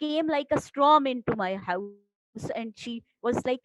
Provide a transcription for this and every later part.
came like a storm into my house and she was like,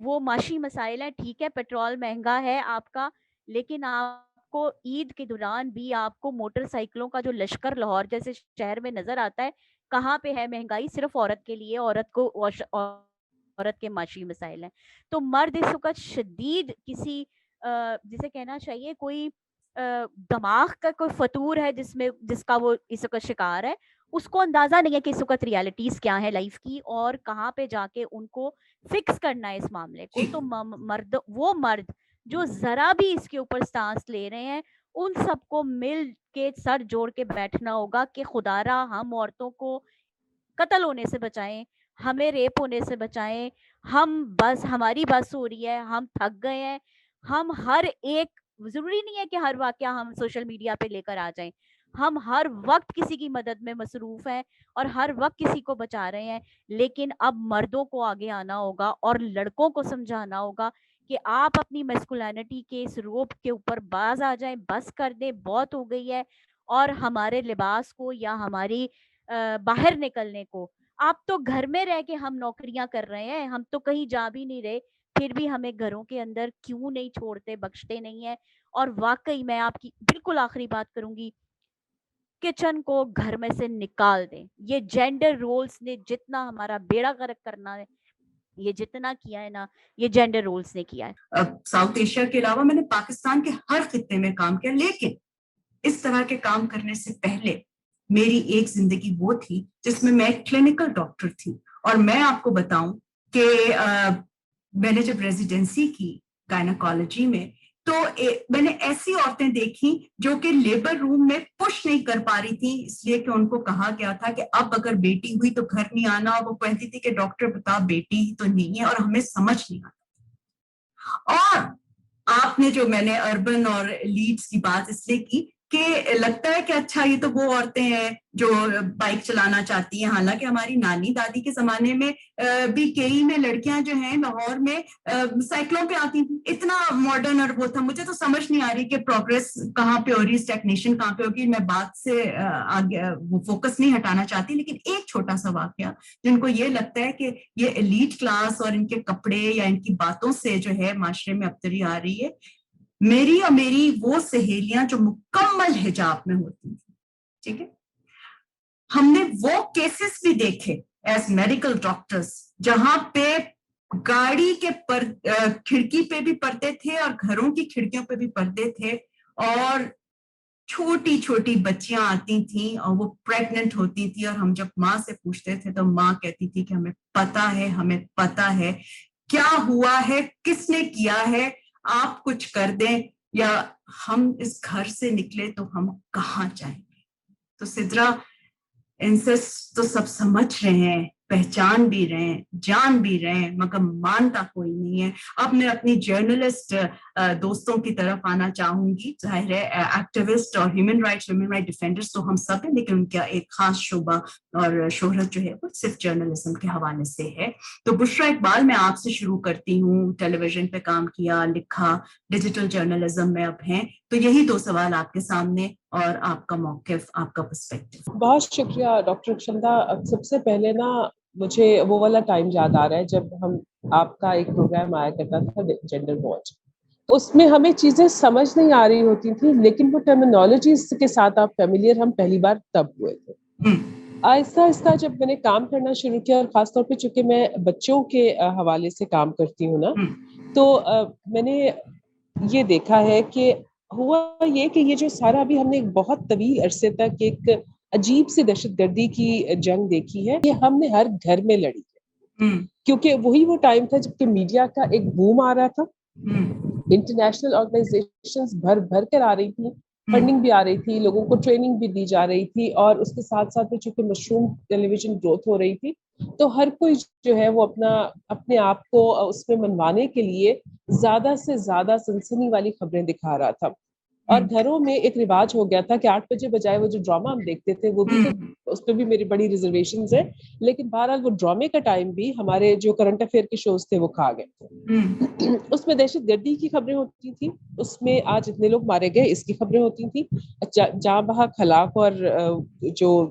وہ معاشی مسائل ہیں. ٹھیک ہے پیٹرول مہنگا ہے آپ کا, لیکن آپ کو عید کے دوران بھی آپ کو موٹر سائیکلوں کا جو لشکر لاہور جیسے شہر میں نظر آتا ہے. کہاں پہ ہے مہنگائی؟ صرف عورت کے لیے, عورت کے معاشی مسائل ہیں. تو مرد اس وقت شدید کسی جسے کہنا چاہیے کوئی دماغ کا کوئی فطور ہے جس کا وہ اس وقت شکار ہے. اس کو اندازہ نہیں ہے کہ اس وقت ریالٹیز کیا ہے لائف کی, اور کہاں پہ جا کے ان کو فکس کرنا ہے اس معاملے کو. تو وہ مرد جو ذرا بھی اس کے اوپر سٹانس لے رہے ہیں, ان سب کو مل کے سر جوڑ کے بیٹھنا ہوگا کہ خدا را ہم عورتوں کو قتل ہونے سے بچائیں, ہمیں ریپ ہونے سے بچائیں. ہماری بس ہو رہی ہے, ہم تھک گئے ہیں. ہم ہر ایک, ضروری نہیں ہے کہ ہر واقعہ ہم سوشل میڈیا پہ لے کر آ جائیں, ہم ہر وقت کسی کی مدد میں مصروف ہیں اور ہر وقت کسی کو بچا رہے ہیں. لیکن اب مردوں کو آگے آنا ہوگا اور لڑکوں کو سمجھانا ہوگا کہ آپ اپنی میسکولینٹی کے اس روپ کے اوپر باز آ جائیں, بس کر دیں, بہت ہو گئی ہے. اور ہمارے لباس کو یا ہماری باہر نکلنے کو, آپ تو گھر میں رہ کے ہم نوکریاں کر رہے ہیں, ہم تو کہیں جا بھی نہیں رہے, پھر بھی ہمیں گھروں کے اندر کیوں نہیں چھوڑتے, بخشتے نہیں ہیں. اور واقعی میں آپ کی بالکل آخری بات کروں گی, کچن کو گھر میں سے نکال دیں. یہ جینڈر رولز نے جتنا ہمارا بیڑا غرق کرنا ہے, یہ جتنا کیا ہے نا, یہ جینڈر رولز نے کیا ہے. ساؤتھ ایشیا کے علاوہ میں نے پاکستان کے ہر خطے میں کام کیا, لیکن اس طرح کے کام کرنے سے پہلے میری ایک زندگی وہ تھی جس میں ایک کلینکل ڈاکٹر تھی. اور میں آپ کو بتاؤں کہ میں نے جب ریزیڈنسی کی گائنیکالوجی میں, تو میں نے ایسی عورتیں دیکھی جو کہ لیبر روم میں پش نہیں کر پا رہی تھی, اس لیے کہ ان کو کہا گیا تھا کہ اب اگر بیٹی ہوئی تو گھر نہیں آنا. وہ کہتی تھی کہ ڈاکٹر بتا بیٹی ہی تو نہیں ہے, اور ہمیں سمجھ نہیں آتا. اور آپ نے جو میں نے اربن اور لیڈز کی بات اس لیے کی کہ لگتا ہے کہ اچھا یہ تو وہ عورتیں ہیں جو بائک چلانا چاہتی ہیں, حالانکہ ہماری نانی دادی کے زمانے میں بھی کئی میں لڑکیاں جو ہیں لاہور میں سائیکلوں پہ آتی تھیں. اتنا ماڈرن اور وہ تھا. مجھے تو سمجھ نہیں آ رہی کہ پروگریس کہاں پہ ہو رہی ہے, اسٹیگنیشن کہاں پہ ہوگی. میں بات سے آگے وہ فوکس نہیں ہٹانا چاہتی, لیکن ایک چھوٹا سا واقعہ جن کو یہ لگتا ہے کہ یہ ایلیٹ کلاس اور ان کے کپڑے یا ان کی باتوں سے جو ہے معاشرے میں ابتری آ رہی ہے. میری اور میری وہ سہیلیاں جو مکمل حجاب میں ہوتی تھیں, ٹھیک ہے, ہم نے وہ کیسز بھی دیکھے ایز میڈیکل ڈاکٹرز جہاں پہ گاڑی کے کھڑکی پہ بھی پردے تھے اور گھروں کی کھڑکیوں پہ بھی پردے تھے, اور چھوٹی چھوٹی بچیاں آتی تھیں اور وہ پریگننٹ ہوتی تھی, اور ہم جب ماں سے پوچھتے تھے تو ماں کہتی تھی کہ ہمیں پتا ہے کیا ہوا ہے, کس نے کیا ہے, آپ کچھ کر دیں یا ہم اس گھر سے نکلے تو ہم کہاں جائیں گے. تو سدرا, انسیسٹ تو سب سمجھ رہے ہیں, پہچان بھی رہے ہیں, جان بھی رہے ہیں, مگر مانتا کوئی نہیں ہے. اب میں اپنی جرنلسٹ دوستوں کی طرف آنا چاہوں گی. ظاہر ہے ایکٹیوسٹ اور ہیومن رائٹ ڈیفینڈرز تو ہم سب ہیں, لیکن ان کا ایک خاص شعبہ اور شہرت جو ہے وہ صرف جرنلزم کے حوالے سے ہے. تو بشرا اقبال, میں آپ سے شروع کرتی ہوں. ٹیلی ویژن پہ کام کیا, لکھا, ڈیجیٹل جرنلزم میں اب ہیں, تو یہی دو سوال آپ کے سامنے, اور آپ کا موقف, آپ کا پرسپیکٹو. بہت شکریہ ڈاکٹر رخشندہ. سب سے پہلے نا مجھے وہ والا ٹائم یاد آ رہا ہے جب آپ کا ایک پروگرام آیا کرتا تھا جینڈر واچ. اس میں ہمیں چیزیں سمجھ نہیں آ رہی ہوتی تھی, لیکن وہ ٹرمینالوجیز کے ساتھ آپ فیملیئر ہم پہلی بار تب ہوئے تھے. آہستہ آہستہ جب میں نے کام کرنا شروع کیا, اور خاص طور پہ چونکہ میں بچوں کے حوالے سے کام کرتی ہوں نا, تو میں نے یہ دیکھا ہے کہ ہوا یہ کہ یہ جو سارا ابھی ہم نے ایک بہت طویل عرصے تک ایک عجیب سی دہشت گردی کی جنگ دیکھی ہے, یہ ہم نے ہر گھر میں لڑی ہے, کیونکہ وہی وہ ٹائم تھا جب کہ میڈیا کا ایک بوم آ رہا تھا, انٹرنیشنل آرگنائزیشنز بھر بھر کر آ رہی تھی, فنڈنگ بھی آ رہی تھی, لوگوں کو ٹریننگ بھی دی جا رہی تھی, اور اس کے ساتھ ساتھ میں چونکہ مشروم ٹیلی ویژن گروتھ ہو رہی تھی, تو ہر کوئی جو ہے وہ اپنے آپ کو اس میں منوانے کے لیے زیادہ سے زیادہ سنسنی والی خبریں دکھا رہا تھا. اور گھروں میں ایک رواج ہو گیا تھا کہ 8 بجے بجائے وہ جو ڈرامہ ہم دیکھتے تھے وہ بھی, تو اس پہ بھی میری بڑی ریزرویشنز ہیں, لیکن بہرحال وہ ڈرامے کا ٹائم بھی ہمارے جو کرنٹ افیئر کے شوز تھے وہ کھا گئے. اس میں دہشت گردی کی خبریں ہوتی تھیں, اس میں آج اتنے لوگ مارے گئے اس کی خبریں ہوتی تھیں, جہاں بہاں ہلاک اور جو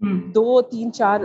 2, 3, 4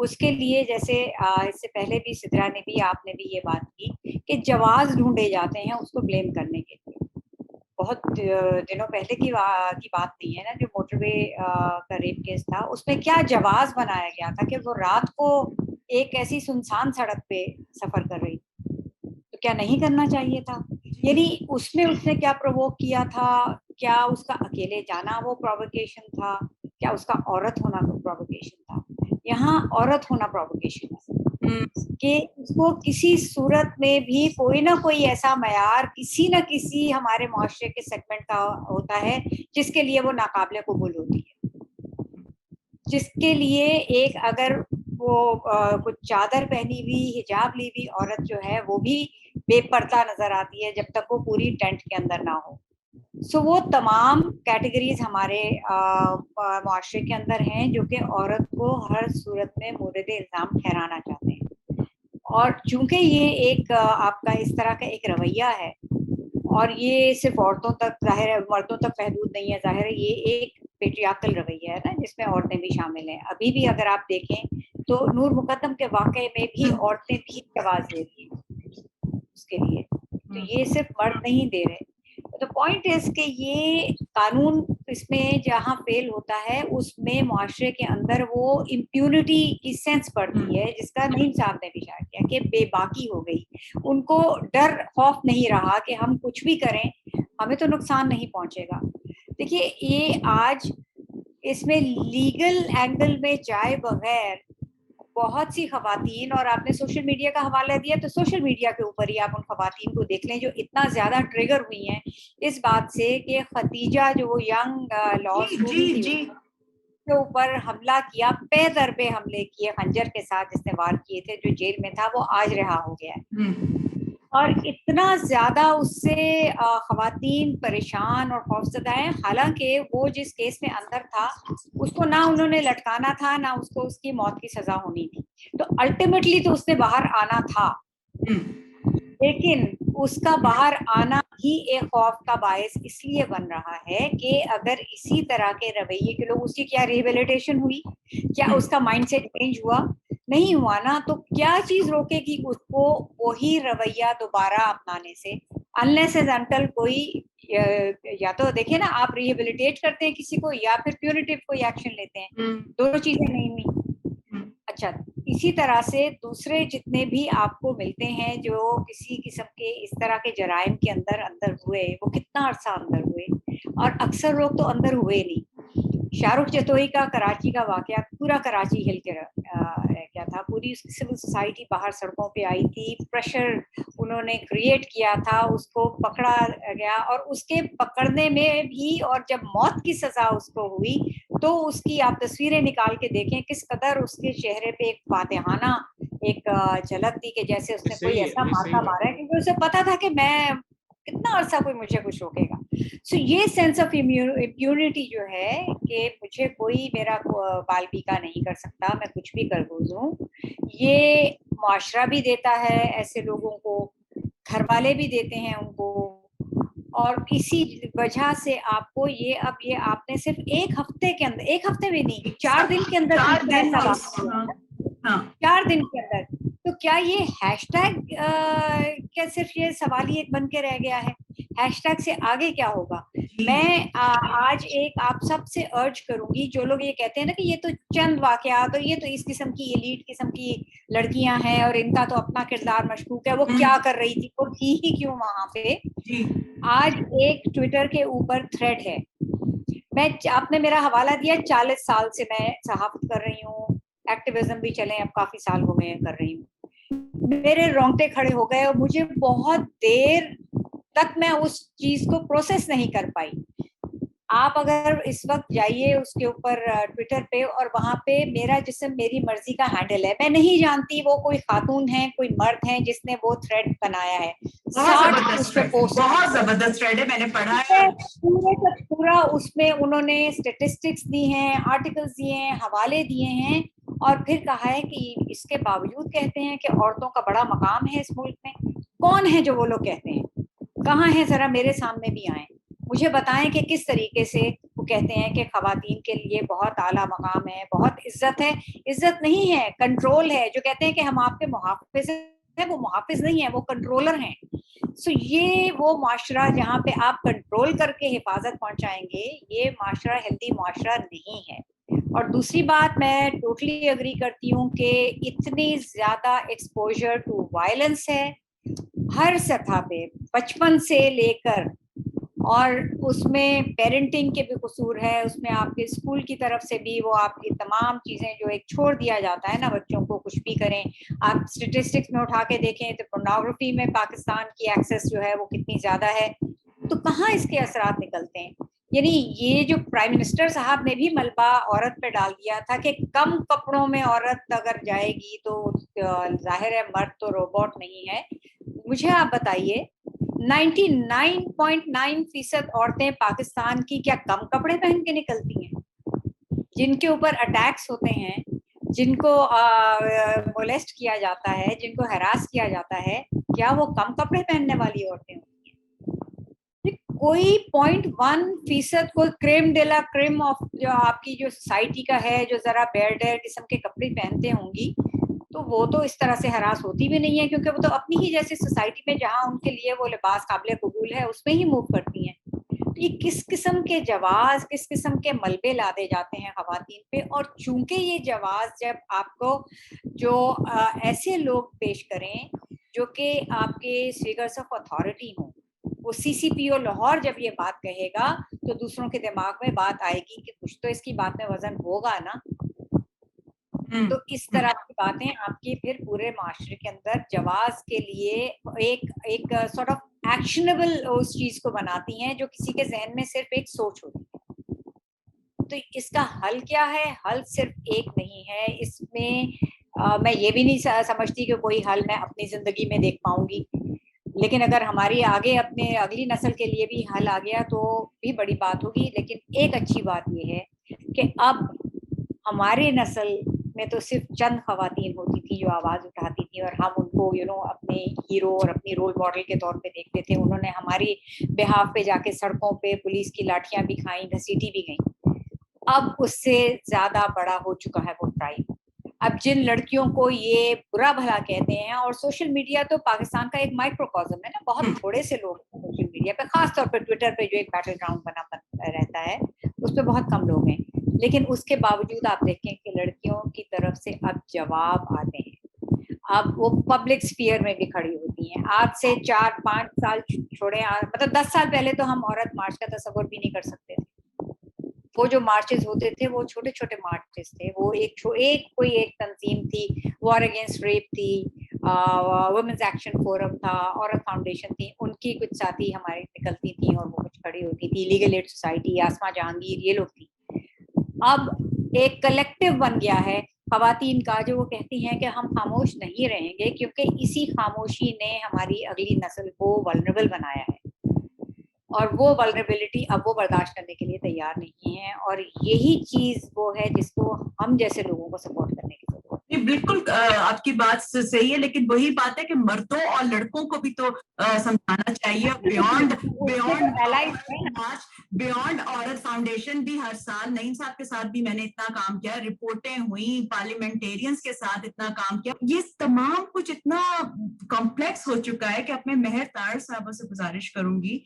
اس کے لیے جیسے اس سے پہلے بھی سدرا نے بھی آپ نے بھی یہ بات کی کہ جواز ڈھونڈے جاتے ہیں اس کو بلیم کرنے کے لیے. بہت دنوں پہلے کی بات نہیں ہے نا جو موٹر وے کا ریپ کیس تھا, اس میں کیا جواز بنایا گیا تھا کہ وہ رات کو ایک ایسی سنسان سڑک پہ سفر کر رہی, تو کیا نہیں کرنا چاہیے تھا؟ یعنی اس میں کیا پرووک کیا تھا, کیا اس کا اکیلے جانا وہ پرووکیشن تھا, کیا اس کا عورت ہونا پرووکیشن تھا؟ یہاں عورت ہونا پرووکیشن ہے کہ اس کو کسی صورت میں بھی کوئی نہ کوئی ایسا معیار کسی نہ کسی ہمارے معاشرے کے سیگمنٹ کا ہوتا ہے جس کے لیے وہ ناقابل قبول ہوتی ہے, جس کے لیے ایک اگر وہ کچھ چادر پہنی ہوئی حجاب لی ہوئی عورت جو ہے وہ بھی بے پردہ نظر آتی ہے جب تک وہ پوری ٹینٹ کے اندر نہ ہو. سو وہ تمام کیٹیگریز ہمارے معاشرے کے اندر ہیں جو کہ عورت کو ہر صورت میں مورد الزام ٹھہرانا چاہتے ہیں, اور چونکہ یہ ایک آپ کا اس طرح کا ایک رویہ ہے اور یہ صرف عورتوں تک ظاہر ہے, مردوں تک محدود نہیں ہے, ظاہر ہے یہ ایک پیٹریارکل رویہ ہے نا جس میں عورتیں بھی شامل ہیں. ابھی بھی اگر آپ دیکھیں تو نور مقدم کے واقعے میں بھی عورتیں بھی آواز دے رہی ہیں اس کے لیے, تو یہ صرف مرد نہیں دے رہے. تو پوائنٹ از کہ یہ قانون اس میں جہاں فیل ہوتا ہے اس میں معاشرے کے اندر وہ امپیونٹی کی سینس پڑتی ہے جس کا نعیم صاحب نے بھی اشارہ کیا کہ بے باکی ہو گئی. ان کو ڈر خوف نہیں رہا کہ ہم کچھ بھی کریں ہمیں تو نقصان نہیں پہنچے گا. دیکھیے یہ آج اس میں لیگل اینگل میں جائے بغیر بہت سی خواتین, اور آپ نے سوشل میڈیا کا حوالہ دیا تو سوشل میڈیا کے اوپر ہی آپ ان خواتین کو دیکھ لیں جو اتنا زیادہ ٹریگر ہوئی ہیں اس بات سے کہ ختیجہ جو وہ ینگ لا اسٹوڈنٹ تھی کے اوپر حملہ کیا, پے در پہ حملے کیے خنجر کے ساتھ جس نے وار کیے تھے, جو جیل میں تھا وہ آج رہا ہو گیا ہے. اور اتنا زیادہ اس سے خواتین پریشان اور خوفزدہ ہیں, حالانکہ وہ جس کیس میں اندر تھا اس کو نہ انہوں نے لٹکانا تھا نہ اس کو اس کی موت کی سزا ہونی تھی, تو الٹیمیٹلی تو اس نے باہر آنا تھا, لیکن اس کا باہر آنا ہی ایک خوف کا باعث اس لیے بن رہا ہے کہ اگر اسی طرح کے رویے کے لوگ, اس کی کیا ریہیبلیٹیشن ہوئی, کیا اس کا مائنڈ سیٹ چینج ہوا, نہیں ہوا نا, تو کیا چیز روکے گی اس کو وہی رویہ دوبارہ اپنانے سے, انلیس اینڈ انٹل کوئی یا تو دیکھیں نا آپ ریہیبلیٹیٹ کرتے ہیں کسی کو یا پھر پیونیٹیو کوئی ایکشن لیتے ہیں, دونوں چیزیں نہیں ہوئی. اچھا اسی طرح سے دوسرے جتنے بھی آپ کو ملتے ہیں جو کسی قسم کے اس طرح کے جرائم کے اندر ہوئے, وہ کتنا عرصہ اندر ہوئے, اور اکثر لوگ تو اندر ہوئے نہیں. شاہ رخ جتوئی کا کراچی کا واقعہ پورا کراچی ہل کے کیا تھا, پوری اس کی سول سوسائٹی باہر سڑکوں پہ آئی تھی, پریشر انہوں نے کریٹ کیا تھا, اس کو پکڑا گیا, اور اس کے پکڑنے میں بھی اور جب موت کی سزا اس کو ہوئی تو اس کی آپ تصویریں نکال کے دیکھیں کس قدر اس کے چہرے پہ ایک فاتحانہ ایک جھلک تھی کہ جیسے اس نے کوئی ایسا مارکا مارا ہے کیونکہ اسے پتا تھا کہ میں کتنا عرصہ کوئی مجھے کچھ روکے گا. سو یہ سینس آف امپیونٹی جو ہے کہ مجھے کوئی میرا بال بیکا نہیں کر سکتا, میں کچھ بھی کر گزروں, یہ معاشرہ بھی دیتا ہے ایسے لوگوں کو, گھر والے بھی دیتے ہیں ان کو, اور اسی وجہ سے آپ کو یہ اب یہ آپ نے صرف ایک ہفتے کے اندر, ایک ہفتے بھی نہیں 4 دن کے اندر 4 دن کے اندر, تو کیا یہ ہیش ٹیگ کیا صرف یہ سوال ہی ایک بن کے رہ گیا ہے, ہیش ٹیگ سے آگے کیا ہوگا؟ میں آج ایک آپ سب سے ارج کروں گی جو لوگ یہ کہتے ہیں نا کہ یہ تو چند واقعات اور یہ تو اس قسم کی ایلیٹ قسم کی لڑکیاں ہیں اور ان کا تو اپنا کردار مشکوک ہے, وہ کیا کر رہی تھی, وہ تھی ہی کیوں وہاں پہ. آج ایک ٹویٹر کے اوپر تھریڈ ہے, میں آپ نے میرا حوالہ دیا, 40 سال سے میں صحافت کر رہی ہوں, ایکٹیویزم بھی چلے اب کافی سال ہو گئے کر رہی ہوں, میرے رونگٹے کھڑے ہو گئے اور مجھے بہت دیر تک میں اس چیز کو پروسیس نہیں کر پائی. آپ اگر اس وقت جائیے اس کے اوپر ٹویٹر پہ, اور وہاں پہ میرا جسم میری مرضی کا ہینڈل ہے, میں نہیں جانتی وہ کوئی خاتون ہے کوئی مرد ہے جس نے وہ تھریڈ بنایا ہے. بہت زبردست تھریڈ ہے, میں نے پڑھا ہے پورا, اس میں انہوں نے اسٹیٹسٹکس دی ہیں, آرٹیکلس دیے ہیں, حوالے دیے ہیں, اور پھر کہا ہے کہ اس کے باوجود کہتے ہیں کہ عورتوں کا بڑا مقام ہے اس ملک میں. کون ہے جو وہ لوگ کہتے ہیں, کہاں ہیں, ذرا میرے سامنے بھی آئیں, مجھے بتائیں کہ کس طریقے سے وہ کہتے ہیں کہ خواتین کے لیے بہت اعلیٰ مقام ہے, بہت عزت ہے. عزت نہیں ہے, کنٹرول ہے. جو کہتے ہیں کہ ہم آپ کے محافظ ہیں, وہ محافظ نہیں ہیں, وہ کنٹرولر ہیں. سو یہ وہ معاشرہ جہاں پہ آپ کنٹرول کر کے حفاظت پہنچائیں گے, یہ معاشرہ ہیلدی معاشرہ نہیں ہے. اور دوسری بات میں ٹوٹلی اگری کرتی ہوں کہ اتنی زیادہ ایکسپوجر ٹو وائلنس ہے ہر سطح پہ, بچپن سے لے کر, اور اس میں پیرنٹنگ کے بھی قصور ہے, اس میں آپ کے اسکول کی طرف سے بھی وہ آپ کی تمام چیزیں جو ایک چھوڑ دیا جاتا ہے نا بچوں کو کچھ بھی کریں. آپ اسٹیٹسٹکس میں اٹھا کے دیکھیں تو پورنوگرافی میں پاکستان کی ایکسیس جو ہے وہ کتنی زیادہ ہے. تو کہاں اس کے اثرات نکلتے ہیں؟ یعنی یہ جو پرائم منسٹر صاحب نے بھی ملبہ عورت پہ ڈال دیا تھا کہ کم کپڑوں میں عورت اگر جائے گی تو ظاہر ہے مرد تو روبوٹ نہیں ہے. مجھے آپ بتائیے 99.9% عورتیں پاکستان کی کیا کم کپڑے پہن کے نکلتی ہیں؟ جن کے اوپر اٹیکس ہوتے ہیں, جن کو مولیسٹ کیا جاتا ہے, جن کو ہراس کیا جاتا ہے, کیا وہ کم کپڑے پہننے والی عورتیں ہوتی ہیں؟ کوئی 0.1% کوئی کریم ڈے لا کریم آف جو آپ کی جو سوسائٹی کا ہے, جو ذرا بیئرڈر قسم کے کپڑے پہنتے ہوں گی, تو وہ تو اس طرح سے ہراس ہوتی بھی نہیں ہے, کیونکہ وہ تو اپنی ہی جیسی سوسائٹی میں جہاں ان کے لیے وہ لباس قابل قبول ہے اس میں ہی موو کرتی ہیں. یہ کس قسم کے جواز, کس قسم کے ملبے لادے جاتے ہیں خواتین پہ. اور چونکہ یہ جواز جب آپ کو جو ایسے لوگ پیش کریں جو کہ آپ کے فگرس آف اتھارٹی ہوں, وہ سی سی پی او لاہور جب یہ بات کہے گا تو دوسروں کے دماغ میں بات آئے گی کہ کچھ تو اس کی بات میں وزن ہوگا نا. تو اس طرح کی باتیں آپ کی پھر پورے معاشرے کے اندر جواز کے لیے ایک سارٹ آف ایکشنیبل اس چیز کو بناتی ہیں جو کسی کے ذہن میں صرف ایک سوچ ہوتی ہے. تو اس کا حل کیا ہے؟ حل صرف ایک نہیں ہے. اس میں یہ بھی نہیں سمجھتی کہ کوئی حل میں اپنی زندگی میں دیکھ پاؤں گی, لیکن اگر ہماری آگے اپنے اگلی نسل کے لیے بھی حل آ گیا تو بھی بڑی بات ہوگی. لیکن ایک اچھی بات یہ ہے کہ اب ہماری نسل میں تو صرف چند خواتین ہوتی تھی جو آواز اٹھاتی تھی, اور ہم ان کو اپنے ہیرو اور اپنی رول ماڈل کے طور پہ دیکھتے تھے. انہوں نے ہماری بہاف پہ جا کے سڑکوں پہ پولیس کی لاٹھیاں بھی کھائیں, گھسیٹی بھی گئیں. اب اس سے زیادہ بڑا ہو چکا ہے وہ کرائم. اب جن لڑکیوں کو یہ برا بھلا کہتے ہیں, اور سوشل میڈیا تو پاکستان کا ایک مائکروکازم ہے نا, بہت تھوڑے سے لوگ سوشل میڈیا پہ, خاص طور پہ ٹویٹر پہ جو ایک بیٹل گراؤنڈ بنا رہتا ہے, اس پہ بہت کم لوگ ہیں. لیکن اس کے باوجود آپ دیکھیں کہ لڑکیوں کی طرف سے اب جواب آتے ہیں, اب وہ پبلک اسفیئر میں بھی کھڑی ہوتی ہیں. آج سے 4-5 سال چھوڑے, مطلب 10 سال پہلے تو ہم عورت مارچ کا تصور بھی نہیں کر سکتے تھے. وہ جو مارچز ہوتے تھے وہ چھوٹے چھوٹے مارچز تھے. وہ کوئی ایک تنظیم تھی, وار اگینسٹ ریپ تھی, وومنز ایکشن فورم تھا, عورت فاؤنڈیشن تھی, ان کی کچھ ساتھی ہماری نکلتی تھیں اور وہ کچھ کھڑی ہوتی تھی. لیگل ایڈ سوسائٹی, آسما جہانگیر, یہ لوگ تھی. اب ایک کلیکٹیو بن گیا ہے خواتین کا, جو وہ کہتی ہیں کہ ہم خاموش نہیں رہیں گے, کیونکہ اسی خاموشی نے ہماری اگلی نسل کو ولنریبل بنایا ہے, اور وہ ولنریبلٹی اب وہ برداشت کرنے کے لیے تیار نہیں ہے. اور یہی چیز وہ ہے جس کو ہم جیسے لوگوں کو سپورٹ کرنے کی ضرورت ہے. بالکل آپ کی بات صحیح ہے, لیکن وہی بات ہے کہ مردوں اور لڑکوں کو بھی تو سمجھانا چاہیے. بیونڈ عورت فاؤنڈیشن بھی ہر سال, نعیم صاحب کے ساتھ بھی میں نے اتنا کام کیا, رپورٹیں ہوئی, پارلیمنٹیرینز کے ساتھ اتنا کام کیا. یہ تمام کچھ اتنا کمپلیکس ہو چکا ہے کہ اپنے مہر طاہر صاحبہ سے گزارش کروں گی,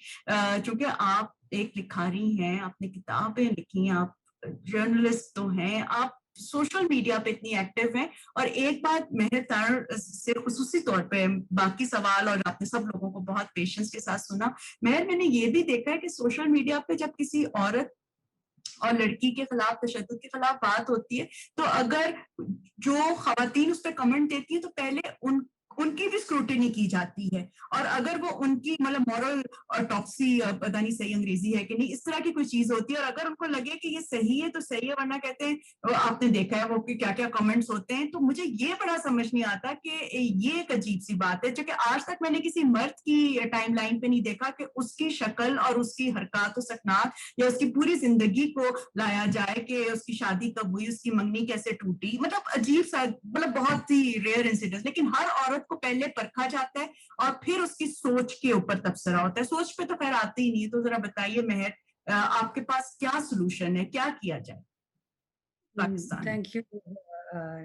چونکہ آپ ایک لکھاری ہیں, آپ نے کتابیں لکھی ہیں, آپ جرنلسٹ تو ہیں, آپ سوشل میڈیا پہ اتنی ایکٹیو ہیں. اور ایک بات مہر طاہر سے خصوصی طور پہ, باقی سوال اور آپ نے سب لوگوں کو بہت پیشنس کے ساتھ سنا. مہر, میں نے یہ بھی دیکھا ہے کہ سوشل میڈیا پہ جب کسی عورت اور لڑکی کے خلاف, تشدد کے خلاف بات ہوتی ہے, تو اگر جو خواتین اس پہ کمنٹ دیتی ہیں تو پہلے ان کی بھی اسکروٹنی کی جاتی ہے, اور اگر وہ ان کی مطلب مورل ٹاکسی, پتہ نہیں صحیح انگریزی ہے کہ نہیں, اس طرح کی کوئی چیز ہوتی ہے, اور اگر ان کو لگے کہ یہ صحیح ہے تو صحیح ہے, ورنہ کہتے ہیں آپ نے دیکھا ہے وہ کیا کیا کمنٹس ہوتے ہیں. تو مجھے یہ بڑا سمجھ نہیں آتا کہ یہ ایک عجیب سی بات ہے, جو کہ آج تک میں نے کسی مرد کی ٹائم لائن پہ نہیں دیکھا کہ اس کی شکل اور اس کی حرکات و سکنات یا اس کی پوری زندگی کو لایا جائے کہ اس کی شادی کب ہوئی, اس کی منگنی کیسے ٹوٹی. مطلب عجیب سا, مطلب بہت ہی ریئر انسیڈنٹس. لیکن ہر عورت کو پہلے پرکھا جاتا ہے اور پھر اس کی سوچ کے اوپر تبصرہ ہوتا ہے. سوچ پہ تو خیر آتی ہی نہیں. تو ذرا بتائیے مہر آپ کے پاس کیا سولوشن ہے, کیا کیا جائے پاکستان؟ Thank you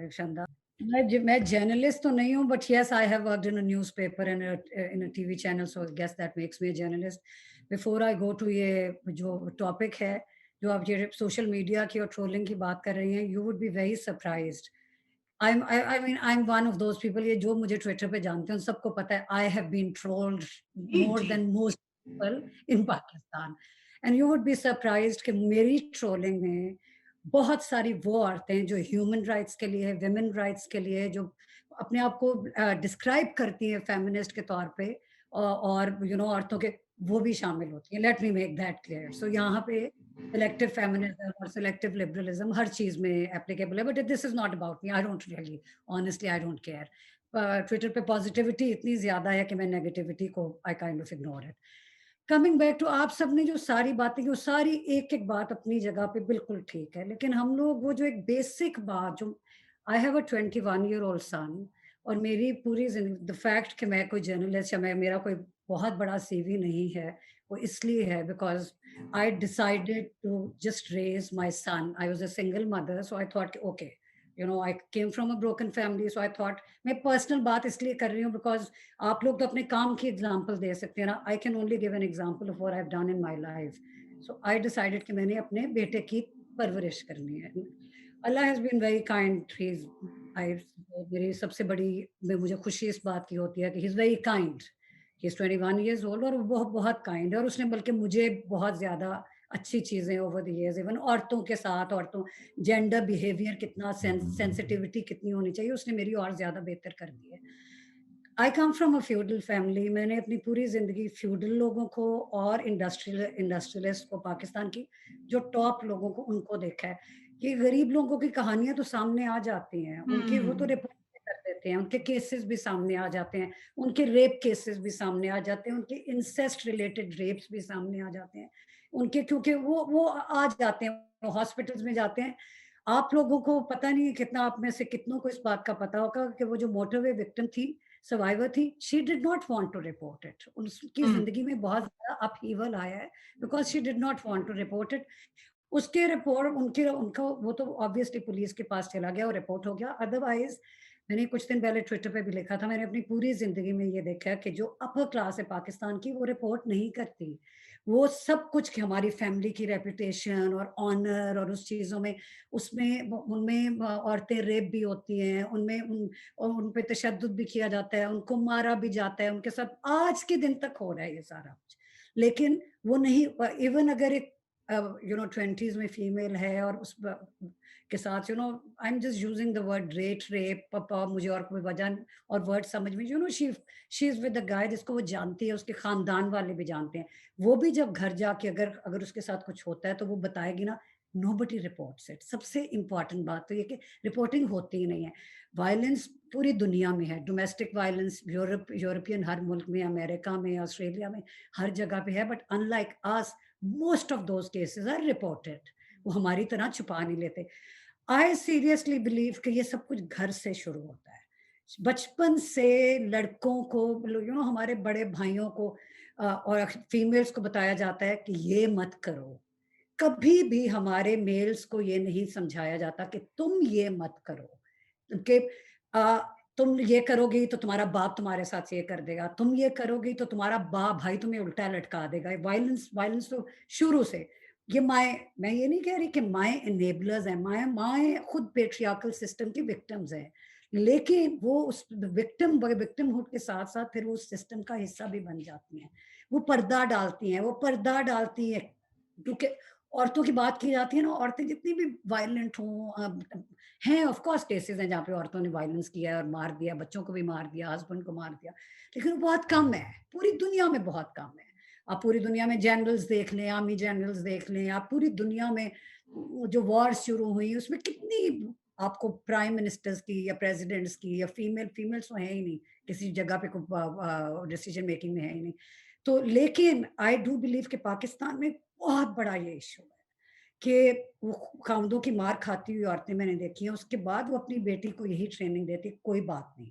رکشندہ. میں جرنلسٹ تو نہیں ہوں, but yes I have worked in a newspaper and in a TV channel, so guess that makes me a journalist. Before I go to یہ جو ٹاپک ہے, جو آپ یہ سوشل میڈیا کی اور ٹرولنگ کی بات کر رہی ہیں, you would be very surprised. I mean, I'm one of those people, یہ جو مجھے ٹویٹر پہ جانتے ہیں سب کو پتا ہے, I have been trolled more than most people in Pakistan. And you would be surprised کہ میری ٹرولنگ میں بہت ساری وہ عورتیں جو ہیومن رائٹس کے لیے, ویمن رائٹس کے لیے, جو اپنے آپ کو ڈسکرائب کرتی ہیں فیمنسٹ کے طور پہ, اور عورتوں کے, وہ بھی شامل ہوتی ہیں. Let me make that clear. So یہاں پہ سلیکٹو فیمنزم اور سلیکٹو لبرلزم ہر چیز میں اپلیکیبل ہے, but this is not about me. I don't really, honestly I don't care. Twitter پہ پازیٹیوٹی اتنی زیادہ ہے کہ میں نیگیٹیوٹی کو I kind of ignore it. Coming back to, آپ سب نے جو ساری باتیں کی, وہ ساری ایک ایک بات اپنی جگہ پہ بالکل ٹھیک ہے, لیکن ہم لوگ وہ جو ایک بیسک بات, جو I have a 21-year-old son, اور میری پوری زندگی, دا فیکٹ کہ میں کوئی جرنلسٹ یا میرا کوئی بہت بڑا سی وی نہیں ہے, وہ اس لیے ہے because I decided to just raise my son. I was a single mother, so I thought, okay, I came from a broken family, so I thought, میں personal بات اس لیے کر رہی ہوں because آپ لوگ تو اپنے کام کی example دے سکتے ہیں نا. I can only give an example of what I've done in my life. So I decided کہ میں نے اپنے بیٹے کی پرورش کرنی ہے. Allah has been very kind. میری سب سے بڑی, مجھے خوشی اس بات کی ہوتی ہے کہ he's very kind. He's 21 years old, اور وہ بہت کائنڈ ہے, اور اس نے بلکہ مجھے بہت زیادہ اچھی چیزیں اوور دی ایئرز, ایون عورتوں کے ساتھ, عورتوں جینڈر بیہیویئر کتنا سینسٹیوٹی کتنی ہونی چاہیے, اس نے میری اور زیادہ بہتر کر دی ہے. I come from a feudal family. میں نے اپنی پوری زندگی فیوڈل لوگوں کو اور انڈسٹریلسٹ کو, پاکستان کی جو ٹاپ لوگوں کو, ان کو دیکھا ہے. کہ غریب لوگوں کی کہانیاں تو سامنے آ جاتی ہیں, ان کی وہ تو رپورٹ کر دیتے ہیں, ان کے کیسز بھی سامنے آ جاتے ہیں, ان کے ریپ کیسز بھی سامنے آ جاتے ہیں, ان کے انسیسٹ ریلیٹڈ ریپس بھی سامنے آ جاتے ہیں ان کے, کیونکہ وہ آ جاتے ہیں ہاسپٹلز میں جاتے ہیں. آپ لوگوں کو پتہ نہیں کتنا, آپ میں سے کتنوں کو اس بات کا پتا ہوگا کہ وہ جو موٹر وے وکٹم تھی, سروائیور تھی, she did not want to report it. اس کی زندگی میں بہت زیادہ اپ ہیول آیا ہے because she did not want to report it. اس کے رپورٹ ان کا وہ تو آبویسلی پولیس کے پاس چلا گیا اور رپورٹ ہو گیا. ادروائز میں نے کچھ دن پہلے ٹویٹر پہ بھی لکھا تھا, میں نے اپنی پوری زندگی میں یہ دیکھا کہ جو اپر کلاس ہے پاکستان کی, وہ رپورٹ نہیں کرتی. وہ سب کچھ کہ ہماری فیملی کی ریپوٹیشن اور آنر اور اس چیزوں میں, اس میں ان میں عورتیں ریپ بھی ہوتی ہیں, ان میں ان پہ تشدد بھی کیا جاتا ہے, ان کو مارا بھی جاتا ہے, ان کے ساتھ آج کے دن تک ہو رہا ہے یہ سارا کچھ. لیکن وہ نہیں, ایون اگر ایک 20s میں فیمیل ہے اور اس کے ساتھ I am just using the word rape, پاپا مجھے اور کوئی وجہ اور ورڈ سمجھ میں, شی از ود دا گائے جس کو وہ جانتی ہے, اس کے خاندان والے بھی جانتے ہیں. وہ بھی جب گھر جا کے اگر اس کے ساتھ کچھ ہوتا ہے تو وہ بتائے گی نا, nobody reports it. سب سے امپورٹنٹ بات تو یہ کہ رپورٹنگ ہوتی ہی نہیں ہے. وائلنس پوری دنیا میں ہے, ڈومیسٹک وائلنس یورپین ہر ملک میں, امریکہ میں, آسٹریلیا میں, ہر جگہ پہ ہے, but in like us most of those cases are reported. وہ ہماری طرح چھپا نہیں لیتے. I seriously believe کہ یہ سب کچھ گھر سے شروع ہوتا ہے. بچپن سے لڑکوں کو, ہمارے بڑے بھائیوں کو اور فیمیلز کو بتایا جاتا ہے کہ یہ مت کرو. کبھی بھی ہمارے میلز کو یہ نہیں سمجھایا جاتا کہ تم یہ مت کرو, کہ تم یہ کرو گی تو تمہارا باپ تمہارے ساتھ یہ کر دے گا, تم یہ کرو گی تو تمہارا بھائی تمہیں الٹا لٹکا دے گا. وائلنس تو شروع سے. یہ میں یہ نہیں کہہ رہی کہ مائیں انیبلرز ہیں, مائیں خود پیٹریارکل سسٹم کی وکٹمز ہیں, لیکن وہ اس وکٹم ہوڈ کے ساتھ ساتھ پھر وہ اس سسٹم کا حصہ بھی بن جاتی ہیں. وہ پردہ ڈالتی ہیں, کیونکہ عورتوں کی بات کی جاتی ہے نا, عورتیں جتنی بھی وائلنٹ ہوں ہیں, آف کورس کیسز ہیں جہاں پہ عورتوں نے وائلنس کیا اور مار دیا, بچوں کو بھی مار دیا, ہسبینڈ کو مار دیا, لیکن وہ بہت کم ہے, پوری دنیا میں بہت کم ہے. آپ پوری دنیا میں جنرلز دیکھ لیں, آرمی جنرلز دیکھ لیں, آپ پوری دنیا میں جو وارز شروع ہوئی اس میں کتنی آپ کو پرائم منسٹرز کی یا پریزیڈنٹس کی یا فیمیلس تو ہیں ہی نہیں, کسی جگہ پہ ڈیسیجن میکنگ میں ہے ہی نہیں. تو لیکن آئی ڈو بلیو کہ پاکستان میں بہت بڑا یہ ایشو ہے کہ وہ خاندوں کی مار کھاتی ہوئی عورتیں میں نے دیکھی ہیں, اس کے بعد وہ اپنی بیٹی کو یہی ٹریننگ دیتی, کوئی بات نہیں,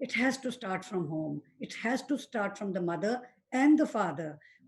it has to start from home, it has to start from the mother and the father.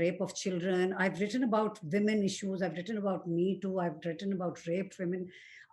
rape of children, I've written about women issues, I've written about Me Too, I've written about raped women.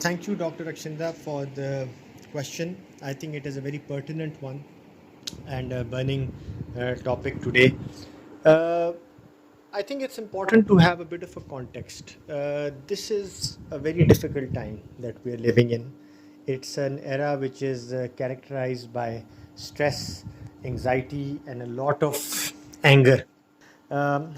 Thank you, Dr. Akshinda, for the question. I think it is a very pertinent one and a burning topic today. I think it's important to have a bit of a context. This is a very difficult time that we are living in. It's an era which is characterized by stress, anxiety and a lot of anger.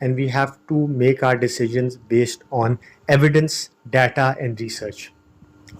and we have to make our decisions based on evidence, data and research.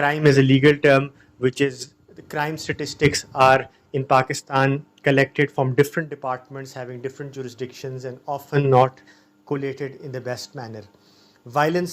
Crime is a legal term, which is, the crime statistics are in Pakistan collected from different departments having different jurisdictions and often not collated in the best manner. Violence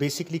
basically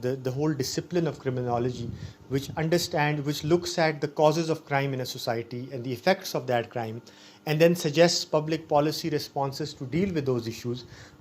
the whole discipline of criminology, which looks at the causes of crime in a society and the effects of that crime, and then suggests public policy responses to deal with those issues,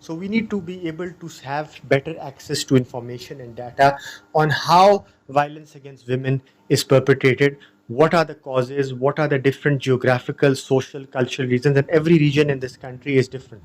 So we need to be able to have better access to information and data on how violence against women is perpetrated. What are the causes, what are the different geographical, social, cultural reasons, and every region in this country is different.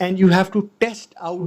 and you have to test out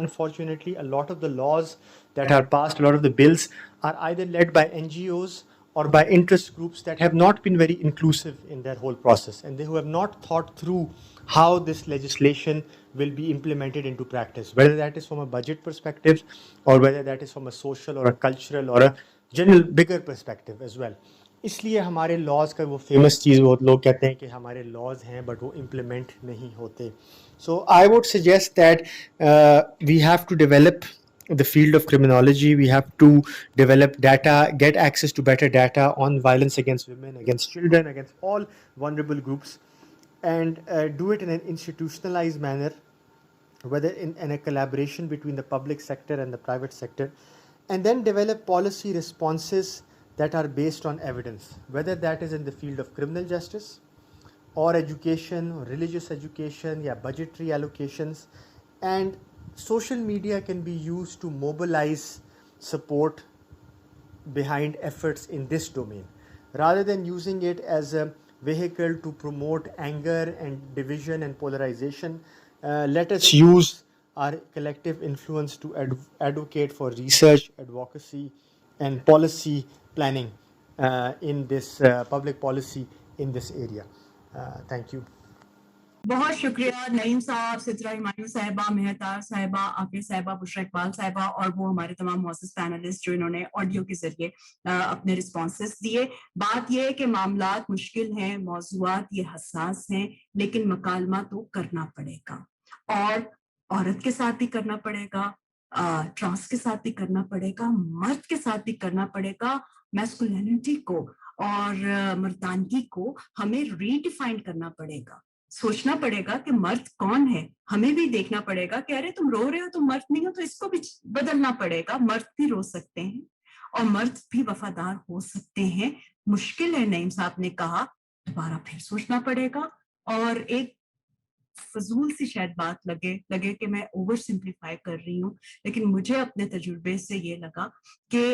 unfortunately a lot of the laws that are passed, a lot of the bills are either led by NGOs or by interest groups that have not been very inclusive in their whole process, and they who have not thought through how this legislation will be implemented into practice, whether that is from a budget perspective or whether that is from a social or a cultural or a general bigger perspective as well. اس لیے ہمارے laws کا وہ famous چیز بہت لوگ کہتے ہیں کہ ہمارے لاز ہیں بٹ وہ امپلیمنٹ نہیں ہوتے. So I would suggest that we have to develop the field of criminology. We have to develop data, get access to better data on violence against women, against children, against all vulnerable groups, and do it in an institutionalized manner, whether in a collaboration between the public sector and the private sector, and then develop policy responses that are based on evidence, whether that is in the field of criminal justice or education or religious education, yeah, budgetary allocations. And social media can be used to mobilize support behind efforts in this domain, rather than using it as a vehicle to promote anger and division and polarization. Let us use our collective influence to advocate for research, advocacy, and policy planning in this public policy in this area. Thank you. بہت شکریہ نعیم صاحب, سترہ ہمایوں صاحبہ, مہتار صاحبہ, عاقل صاحبہ, بشرا اقبال صاحبہ, اور وہ ہمارے تمام معزز پینلسٹ جو انہوں نے آڈیو کے ذریعے اپنے رسپانسز دیے. بات یہ ہے کہ معاملات مشکل ہیں, موضوعات یہ حساس ہیں, لیکن مکالمہ تو کرنا پڑے گا, اور عورت کے ساتھ بھی کرنا پڑے گا, ٹرانس کے ساتھ بھی کرنا پڑے گا, مرد کے ساتھ بھی کرنا پڑے گا. میسکولینٹی کو اور مردانگی کو ہمیں ریڈیفائن کرنا پڑے گا, سوچنا پڑے گا کہ مرد کون ہے. ہمیں بھی دیکھنا پڑے گا کہ ارے تم رو رہے ہو, تم مرد نہیں ہو, تو اس کو بھی بدلنا پڑے گا. مرد بھی رو سکتے ہیں اور مرد بھی وفادار ہو سکتے ہیں. مشکل ہے, نعیم صاحب نے کہا, دوبارہ پھر سوچنا پڑے گا. اور ایک فضول سی شاید بات لگے کہ میں اوور سمپلیفائی کر رہی ہوں, لیکن مجھے اپنے تجربے سے یہ لگا کہ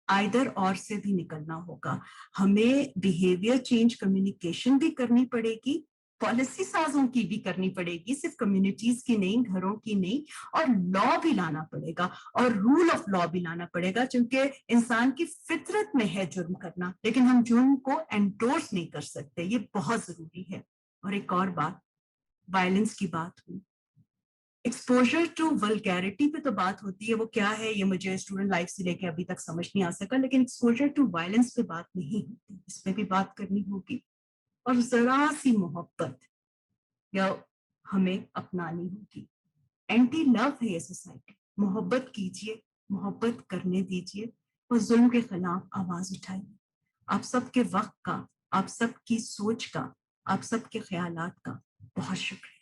آئدر اور سے بھی نکلنا ہوگا. ہمیں بیہیویئر چینج کمیونیکیشن بھی کرنی پڑے گی, پالیسی سازوں کی بھی کرنی پڑے گی, صرف کمیونٹیز کی نہیں, گھروں کی نہیں, اور لا بھی لانا پڑے گا, اور رول آف لا بھی لانا پڑے گا, چونکہ انسان کی فطرت میں ہے جرم کرنا, لیکن ہم جرم کو انڈورس نہیں کر سکتے. یہ بہت ضروری ہے. اور ایک اور بات, وائلنس کی بات ہوئی, ایکسپوجر ٹو ولگیرٹی پہ تو بات ہوتی ہے, وہ کیا ہے یہ مجھے اسٹوڈنٹ لائف سے لے کے ابھی تک سمجھ نہیں آ سکا, لیکن ایکسپوجر ٹو وائلنس پہ بات نہیں ہوتی, اس پہ بھی بات کرنی ہوگی. اور ذرا سی محبت یا ہمیں اپنانی ہوگی. اینٹی لو ہے یہ سوسائٹی. محبت کیجئے, محبت کرنے دیجئے, اور ظلم کے خلاف آواز اٹھائیے. آپ سب کے وقت کا, آپ سب کی سوچ کا, آپ سب کے خیالات کا بہت شکریہ.